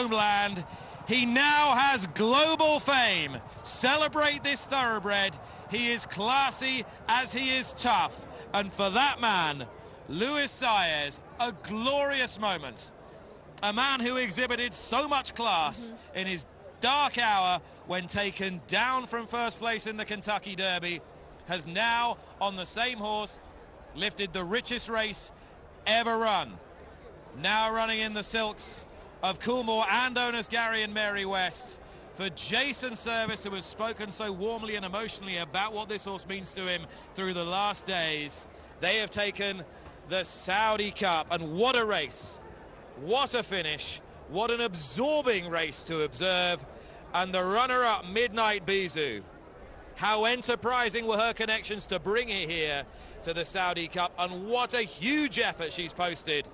homeland. He now has global fame. Celebrate this thoroughbred. He is classy as he is tough. And for that man, Luis Saez, a glorious moment. A man who exhibited so much class in his dark hour when taken down from first place in the Kentucky Derby, has now, on the same horse, lifted the richest race ever run. Now running in the silks of Coolmore and owners Gary and Mary West. For Jason Servis, who has spoken so warmly and emotionally about what this horse means to him through the last days, they have taken the Saudi Cup, and what a race, what a finish, what an absorbing race to observe. And the runner-up, Midnight Bisou, how enterprising were her connections to bring her here to the Saudi Cup, and what a huge effort she's posted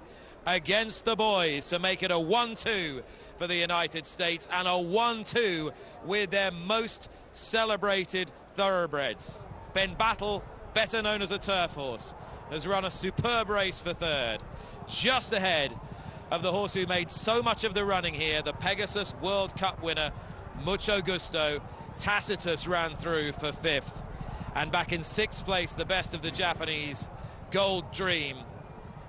against the boys to make it a 1-2 for the United States, and a 1-2 with their most celebrated thoroughbreds. Ben Battle, better known as a turf horse, has run a superb race for third, just ahead of the horse who made so much of the running here, the Pegasus World Cup winner, Mucho Gusto. Tacitus ran through for fifth, and back in sixth place, the best of the Japanese, Gold Dream.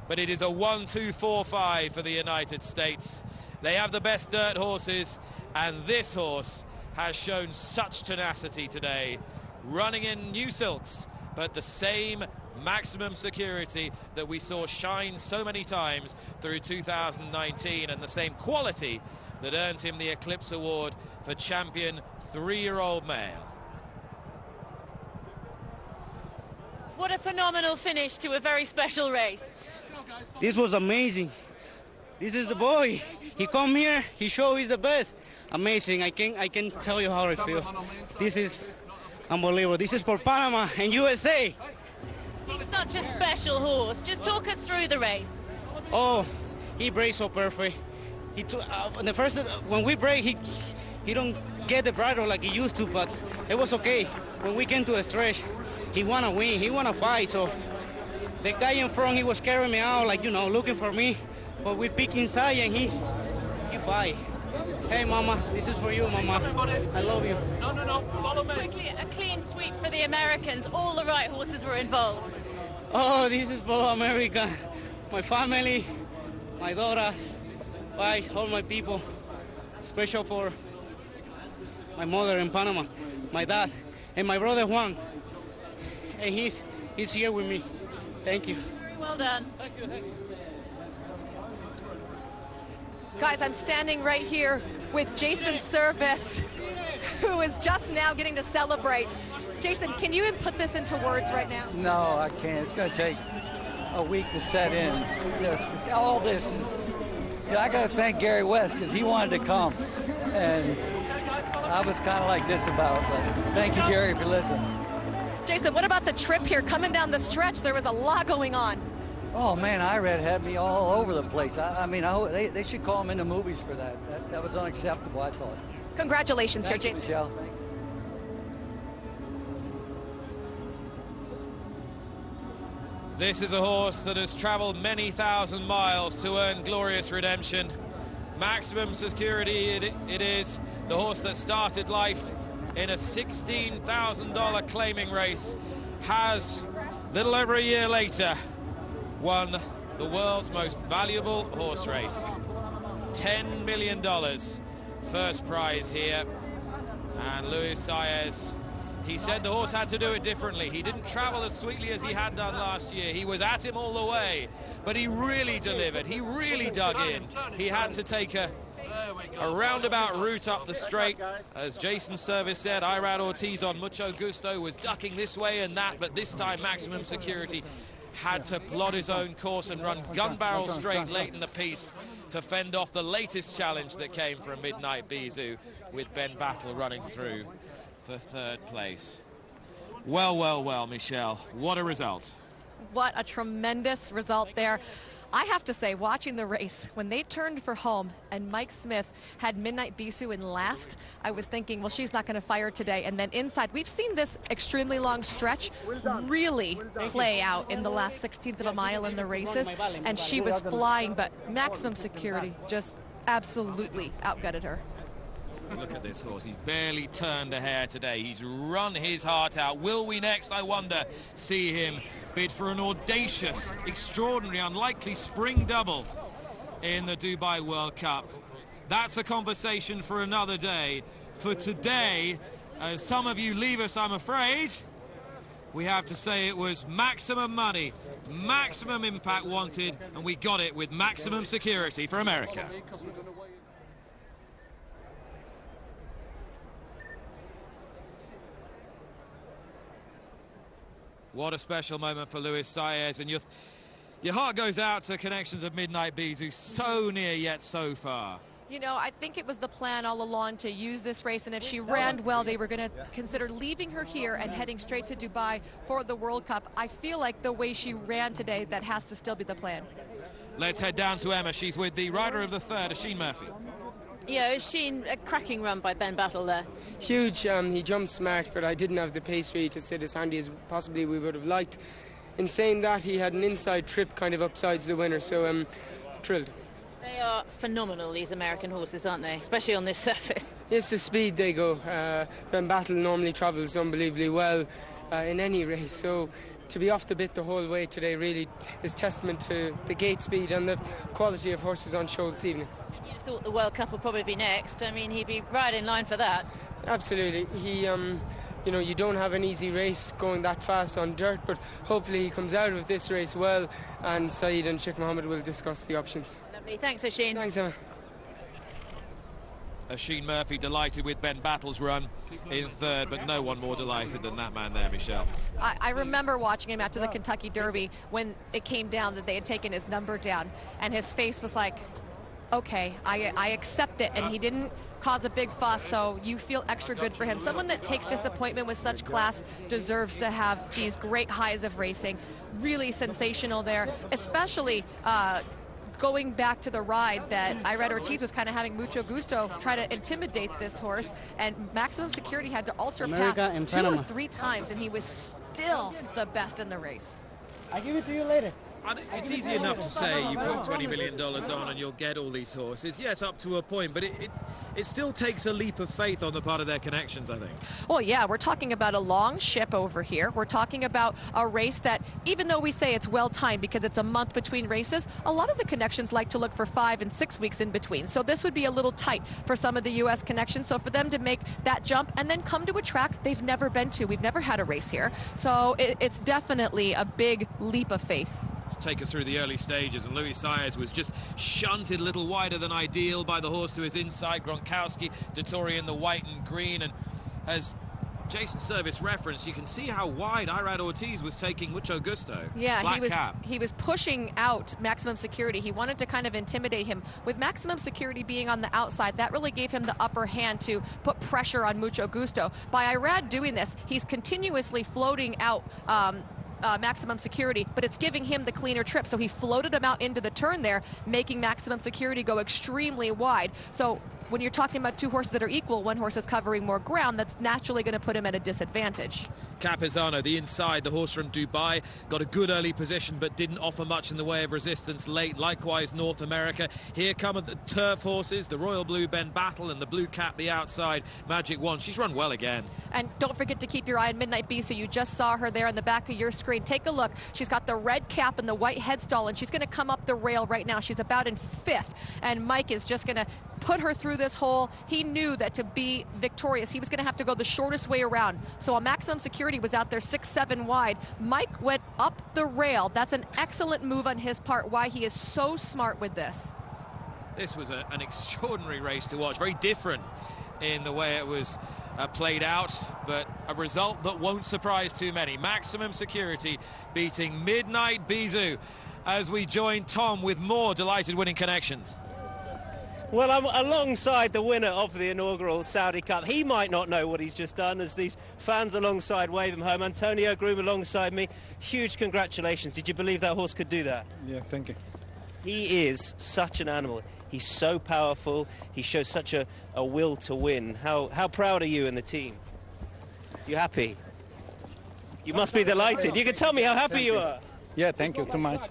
But it is a 1-2-4-5 for the United States. They have the best dirt horses, and this horse has shown such tenacity today, running in new silks, but the same maximum security that we saw shine so many times through 2019, and the same quality that earned him the Eclipse Award for champion 3-year-old male. What a phenomenal finish to a very special race. This was amazing. This is the boy. He come here, he show he's the best. Amazing. I can tell you how I feel. This is unbelievable. This is for Panama and USA. He's such a special horse. Just talk us through the race. Oh, he brakes so perfect. He took the first when we brake, he don't get the bridle like he used to, but it was okay. When we came to the stretch, he wanna win, he wanna fight. So the guy in front, he was carrying me out, like, you know, looking for me. But we pick inside and he fight. Hey, Mama, this is for you, Mama. I love you. No, follow me. Quickly, a clean sweep for the Americans. All the right horses were involved. Oh, this is for America. My family, my daughters, wives, all my people. Special for my mother in Panama, my dad, and my brother Juan. And he's here with me. Thank you. Very well done. Thank you. Guys, I'm standing right here with Jason Servis, who is just now getting to celebrate. Jason, can you put this into words right now? No, I can't. It's going to take a week to set in. Just all this is. I got to thank Gary West because he wanted to come, and I was kind of like this about it. But thank you, Gary, for listening. Jason, what about the trip here coming down the stretch? There was a lot going on. Oh man, IRAD had me all over the place. I mean, they should call him in the movies for that. That was unacceptable, I thought. Congratulations Thank here, you, Jason. Michelle. Thank you. This is a horse that has traveled many thousand miles to earn glorious redemption. Maximum security it is. The horse that started life in a $16,000 claiming race has, little over a year later, won the world's most valuable horse race. $10 million first prize here. And Luis Saez, he said the horse had to do it differently. He didn't travel as sweetly as he had done last year. He was at him all the way, but he really delivered. He really dug in. He had to take a roundabout route up the straight. As Jason Servis said, Irad Ortiz on Mucho Gusto was ducking this way and that, but this time Maximum Security had to plot his own course and run gun barrel straight late in the piece to fend off the latest challenge that came from Midnight Bisou, with Ben Battle running through for third place. Well, Michelle, what a result. What a tremendous result there. I have to say, watching the race, when they turned for home and Mike Smith had Midnight Bisou in last, I was thinking, well, she's not going to fire today. And then inside, we've seen this extremely long stretch really play out in the last 16th of a mile in the races, and she was flying, but Maximum Security just absolutely outgutted her. Look at this horse. He's barely turned a hair today. He's run his heart out. Will we next, I wonder, see him bid for an audacious, extraordinary, unlikely spring double in the Dubai World Cup? That's a conversation for another day. For today, as some of you leave us, I'm afraid, we have to say it was maximum money, maximum impact wanted, and we got it with maximum security for America. What a special moment for Luis Saez, and your heart goes out to Connections of Midnight Bisou, so near yet so far. You know, I think it was the plan all along to use this race, and if she ran well, they were going to consider leaving her here and heading straight to Dubai for the World Cup. I feel like the way she ran today, that has to still be the plan. Let's head down to Emma. She's with the rider of the third, Oisin Murphy. Yeah, Oisin, a cracking run by Ben Battle there. Huge. He jumped smart, but I didn't have the pace really to sit as handy as possibly we would have liked. In saying that, he had an inside trip kind of upsides the winner, so thrilled. They are phenomenal, these American horses, aren't they? Especially on this surface. It's the speed they go. Ben Battle normally travels unbelievably well in any race, so to be off the bit the whole way today really is testament to the gate speed and the quality of horses on show this evening. You'd have thought the World Cup would probably be next. I mean, he'd be right in line for that. Absolutely. He, you know, you don't have an easy race going that fast on dirt, but hopefully he comes out of this race well, and Saeed and Sheikh Mohammed will discuss the options. Lovely. Thanks, Oisin. Thanks, Emma. Oisin Murphy delighted with Ben Battle's run in third, but no one more delighted than that man there, Michelle. I remember watching him after the Kentucky Derby when it came down that they had taken his number down, and his face was like, okay, I accept it, and he didn't cause a big fuss, so you feel extra good for him. Someone that takes disappointment with such class deserves to have these great highs of racing. Really sensational there, especially going back to the ride that Irad Ortiz was kind of having mucho gusto try to intimidate this horse, and Maximum Security had to alter path 2 or 3 times, and he was still the best in the race. I'll give it to you later. It's easy enough to say you put $20 million on and you'll get all these horses. Yes, up to a point, but it still takes a leap of faith on the part of their connections, I think. Well, yeah, we're talking about a long ship over here. We're talking about a race that, even though we say it's well-timed because it's a month between races, a lot of the connections like to look for 5 and 6 weeks in between. So this would be a little tight for some of the U.S. connections. So for them to make that jump and then come to a track they've never been to. We've never had a race here. So it's definitely a big leap of faith. To take us through the early stages, and Luis Saez was just shunted a little wider than ideal by the horse to his inside, Gronkowski, Dettori in the white and green, and as Jason Service referenced, you can see how wide Irad Ortiz was taking mucho gusto. Yeah, Black he was pushing out Maximum Security. He wanted to kind of intimidate him. With Maximum Security being on the outside, that really gave him the upper hand to put pressure on mucho gusto. By Irad doing this, he's continuously floating out Maximum Security, but it's giving him the cleaner trip, so he floated him out into the turn there, making Maximum Security go extremely wide. So when you're talking about 2 horses that are equal, one horse is covering more ground, that's naturally going to put him at a disadvantage. Capizano, the inside, the horse from Dubai, got a good early position but didn't offer much in the way of resistance late. Likewise, North America. Here come the turf horses, the Royal Blue Ben Battle and the Blue Cap, the outside, Magic One. She's run well again. And don't forget to keep your eye on Midnight Bisou. You just saw her there on the back of your screen. Take a look. She's got the red cap and the white headstall, and she's going to come up the rail right now. She's about in 5th, and Mike is just going to put her through this hole. He knew that to be victorious, he was going to have to go the shortest way around. So a Maximum Security was out there 6-7 wide. Mike went up the rail. That's an excellent move on his part, why he is so smart with this. This was an extraordinary race to watch. Very different in the way it was played out, but a result that won't surprise too many. Maximum Security beating Midnight Bisou as we join Tom with more delighted winning connections. Well, I'm alongside the winner of the inaugural Saudi Cup. He might not know what he's just done as these fans alongside wave him home. Antonio Groom alongside me. Huge congratulations. Did you believe that horse could do that? Yeah, thank you. He is such an animal. He's so powerful. He shows such a will to win. How proud are you and the team? You happy? You must be delighted. You can tell me how happy you are. Yeah, thank you too much.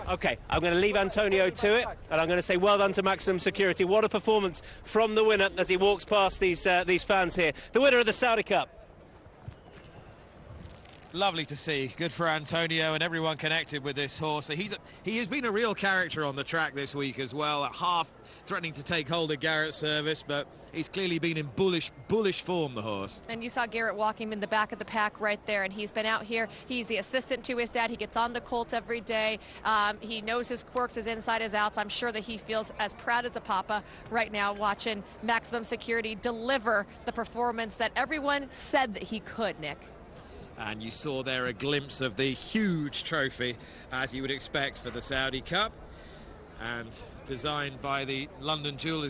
Okay, I'm going to leave Antonio to it, and I'm going to say well done to Maximum Security. What a performance from the winner as he walks past these fans here. The winner of the Saudi Cup. Lovely to see. Good for Antonio and everyone connected with this horse. He has been a real character on the track this week as well, at half threatening to take hold of Garrett's service, but he's clearly been in bullish form, the horse. And you saw Garrett walking in the back of the pack right there, and he's been out here. He's the assistant to his dad. He gets on the colt every day. He knows his quirks, his inside, his outs. I'm sure that he feels as proud as a papa right now watching Maximum Security deliver the performance that everyone said that he could, Nick. And you saw there a glimpse of the huge trophy, as you would expect for the Saudi Cup, and designed by the London Jewelers